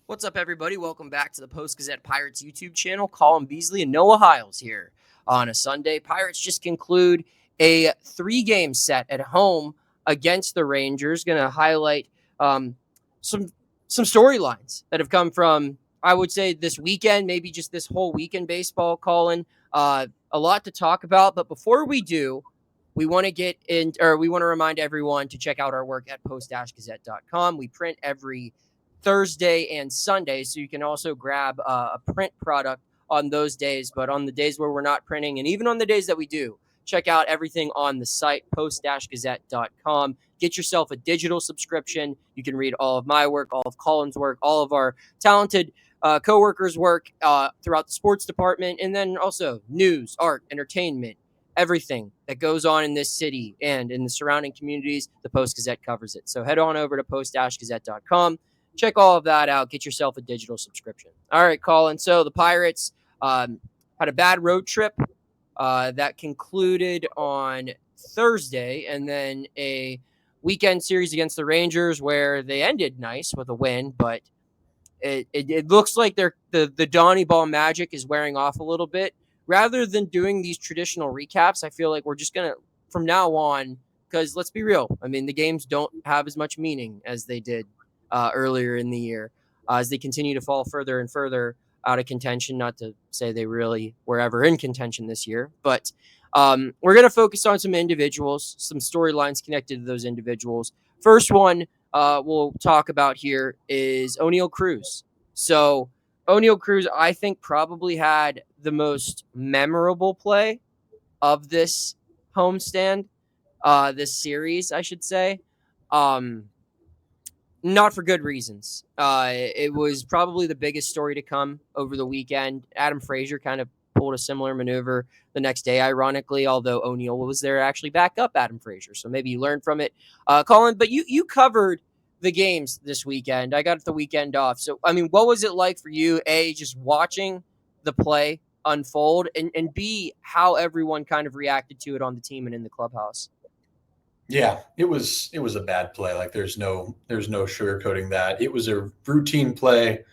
What's up, everybody? Welcome back to the Post-Gazette Pirates YouTube channel. Colin Beazley and Noah Hiles here on a Sunday. Pirates just conclude a 3-game set at home against the Rangers. Going to highlight some storylines that have come from, I would say, this weekend, maybe just this whole weekend baseball, Colin. A lot to talk about, but before we do, we want to remind everyone to check out our work at post-gazette.com. We print every Thursday and Sunday, so you can also grab a print product on those days. But on the days where we're not printing, and even on the days that we do, check out everything on the site, post-gazette.com. Get yourself a digital subscription. You can read all of my work, all of Colin's work, all of our talented co-workers' work throughout the sports department, and then also news, art, entertainment, everything that goes on in this city and in the surrounding communities. The Post-Gazette covers it. So head on over to post-gazette.com. Check all of that out. Get yourself a digital subscription. All right, Colin. So the Pirates had a bad road trip that concluded on Thursday, and then a weekend series against the Rangers where they ended nice with a win, but it looks like the Donnie Ball magic is wearing off a little bit. Rather than doing these traditional recaps, I feel like we're just going to, from now on, because let's be real, I mean, the games don't have as much meaning as they did earlier in the year as they continue to fall further and further out of contention. Not to say they really were ever in contention this year, but we're going to focus on some individuals, some storylines connected to those individuals. First one we'll talk about here is Oneil Cruz. So Oneil Cruz, I think, probably had the most memorable play of this homestand, this series, I should say. Not for good reasons. It was probably the biggest story to come over the weekend. Adam Frazier kind of pulled a similar maneuver the next day, ironically, although Oneil was there to actually back up Adam Frazier. So maybe you learned from it. Colin, but you covered the games this weekend. I got the weekend off. So, I mean, what was it like for you, A, just watching the play unfold, and B, how everyone kind of reacted to it on the team and in the clubhouse? Yeah, it was a bad play. Like there's no sugarcoating that. It was a routine play,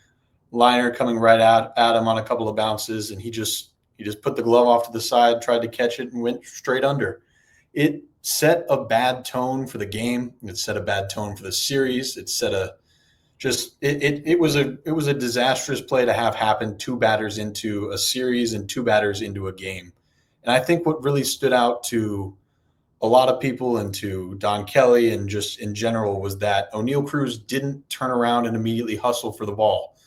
liner coming right at him on a couple of bounces, and he just put the glove off to the side, tried to catch it, and went straight under. It set a bad tone for the game. It set a bad tone for the series. It set a it was a disastrous play to have happen 2 batters into a series and 2 batters into a game. And I think what really stood out to a lot of people and to Don Kelly and just in general was that Oneil Cruz didn't turn around and immediately hustle for the ball.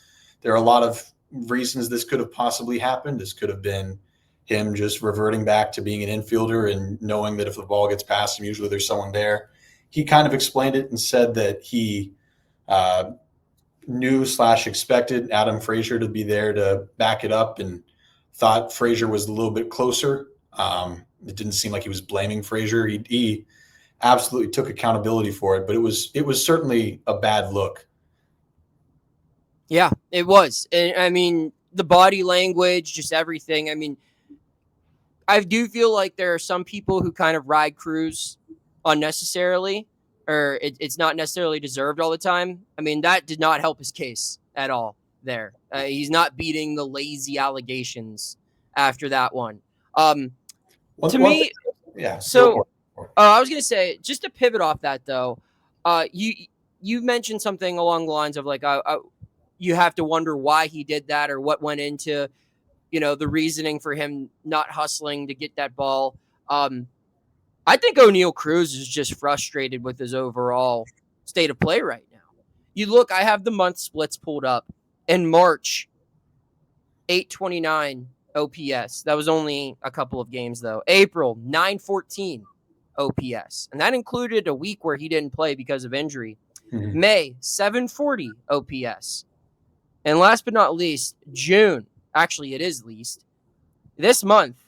There are a lot of reasons this could have possibly happened. This could have been him just reverting back to being an infielder and knowing that if the ball gets past him, usually there's someone there. He kind of explained it and said that he knew/expected Adam Frazier to be there to back it up and thought Frazier was a little bit closer. It didn't seem like he was blaming Frazier. He absolutely took accountability for it, but it was certainly a bad look. Yeah, it was. And I mean, the body language, just everything. I mean, I do feel like there are some people who kind of ride Cruz unnecessarily, or it's not necessarily deserved all the time. I mean, that did not help his case at all there. He's not beating the lazy allegations after that one. Yeah. So I was going to say, just to pivot off that, though, you mentioned something along the lines of like, you have to wonder why he did that or what went into, the reasoning for him not hustling to get that ball. I think Oneil Cruz is just frustrated with his overall state of play right now. You look, I have the month splits pulled up. In March, 829 OPS. That was only a couple of games, though. April, 914 OPS. And that included a week where he didn't play because of injury. Mm-hmm. May, 740 OPS. And last but not least, June. Actually, it is least. This month,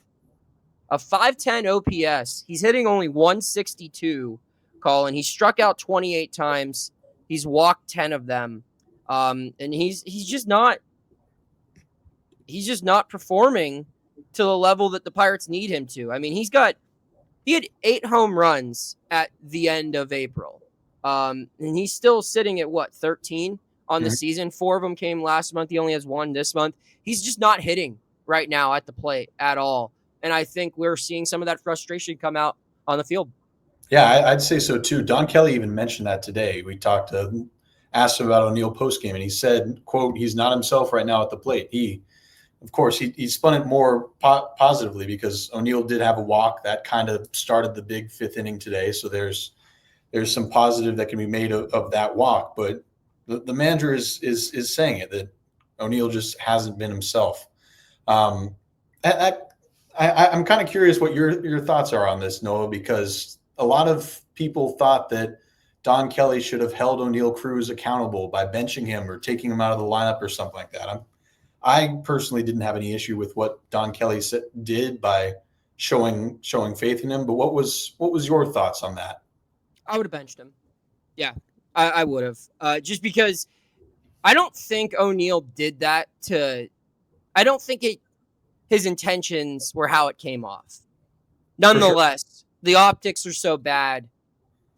a 510 OPS. He's hitting only 162, Colin. He struck out 28 times. He's walked 10 of them. And he's just not performing to the level that the Pirates need him to. I mean, he had 8 home runs at the end of April. And he's still sitting at 13 on the season. 4 of them came last month. He only has 1 this month. He's just not hitting right now at the plate at all. And I think we're seeing some of that frustration come out on the field. Yeah, I'd say so too. Don Kelly even mentioned that today. We asked him about Oneil postgame, and he said, quote, he's not himself right now at the plate. Of course, he spun it more positively because Oneil did have a walk that kind of started the big 5th inning today. So there's some positive that can be made of that walk. But the manager is saying it, that Oneil just hasn't been himself. I'm kind of curious what your thoughts are on this, Noah, because a lot of people thought that Don Kelly should have held Oneil Cruz accountable by benching him or taking him out of the lineup or something like that. I personally didn't have any issue with what Don Kelly did by showing faith in him. But what was your thoughts on that? I would have benched him. Yeah, I would have. Just because I don't think Oneil did that I don't think his intentions were how it came off. Nonetheless, the optics are so bad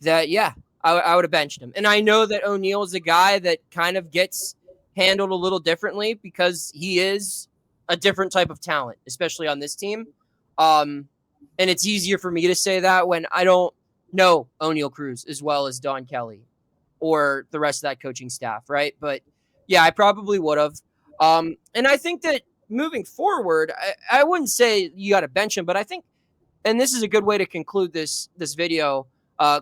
that, yeah, I would have benched him. And I know that Oneil is a guy that kind of gets handled a little differently because he is a different type of talent, especially on this team. And it's easier for me to say that when I don't know Oneil Cruz as well as Don Kelly or the rest of that coaching staff, right? But yeah, I probably would have. And I think that moving forward, I wouldn't say you got to bench him, but I think, and this is a good way to conclude this video,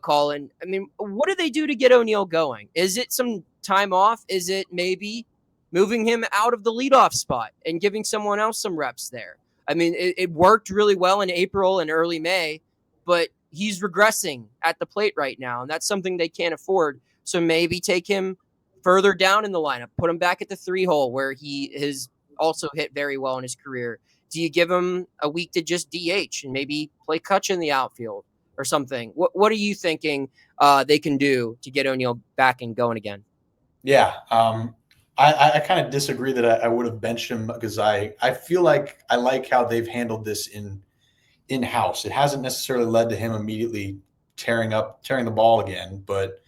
Colin. I mean, what do they do to get Oneil going? Is it some time off? Is it maybe moving him out of the leadoff spot and giving someone else some reps there? I mean, it worked really well in April and early May, but he's regressing at the plate right now, and that's something they can't afford. So maybe take him further down in the lineup, put him back at the 3-hole where he has also hit very well in his career. Do you give him a week to just DH and maybe play Kutch in the outfield or something? What are you thinking they can do to get Oneil back and going again? Yeah, I kind of disagree that I would have benched him because I feel like I like how they've handled this in-house. It hasn't necessarily led to him immediately tearing the ball again, but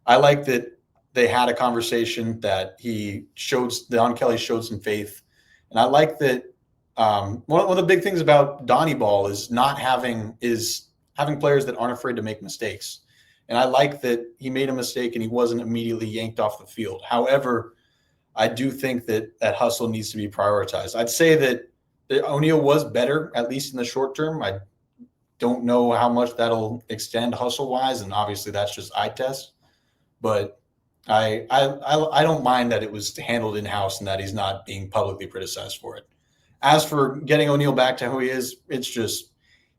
I like that they had a conversation, that Don Kelly showed some faith. And I like that one of the big things about Donnie Ball is having players that aren't afraid to make mistakes. And I like that he made a mistake and he wasn't immediately yanked off the field. However, I do think that hustle needs to be prioritized. I'd say that Oneil was better, at least in the short term. I don't know how much that'll extend hustle-wise, and obviously that's just eye test. But I don't mind that it was handled in-house and that he's not being publicly criticized for it. As for getting Oneil back to who he is, it's just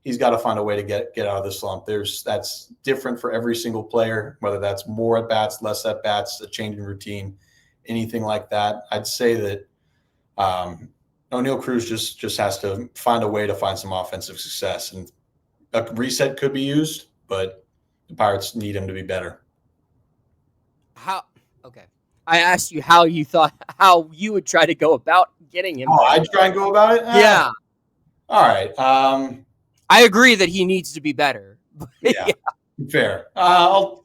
he's got to find a way to get out of the slump. That's different for every single player, whether that's more at-bats, less at-bats, a change in routine, anything like that. I'd say that Oneil Cruz just has to find a way to find some offensive success. And a reset could be used, but the Pirates need him to be better. Okay. I asked you how you would try to go about getting him. Oh, I'd try and go about it? Yeah. All right. I agree that he needs to be better. Yeah. Fair. A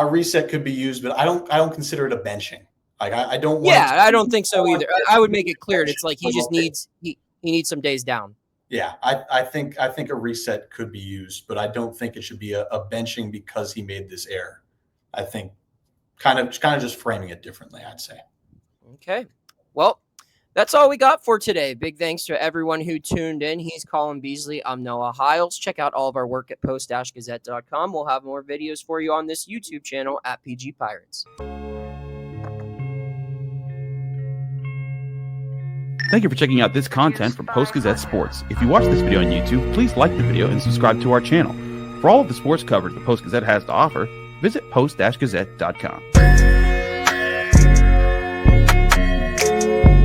reset could be used, but I don't consider it a benching. Like I don't want I don't think so either. I would make it clear it's like he just needs he needs some days down. Yeah, I think a reset could be used, but I don't think it should be a benching because he made this error. I think kind of just framing it differently, I'd say. Okay. Well, that's all we got for today. Big thanks to everyone who tuned in. He's Colin Beazley. I'm Noah Hiles. Check out all of our work at Post-Gazette.com. We'll have more videos for you on this YouTube channel at PG Pirates. Thank you for checking out this content from Post-Gazette Sports. If you watch this video on YouTube, please like the video and subscribe to our channel. For all of the sports coverage the Post-Gazette has to offer, visit Post-Gazette.com.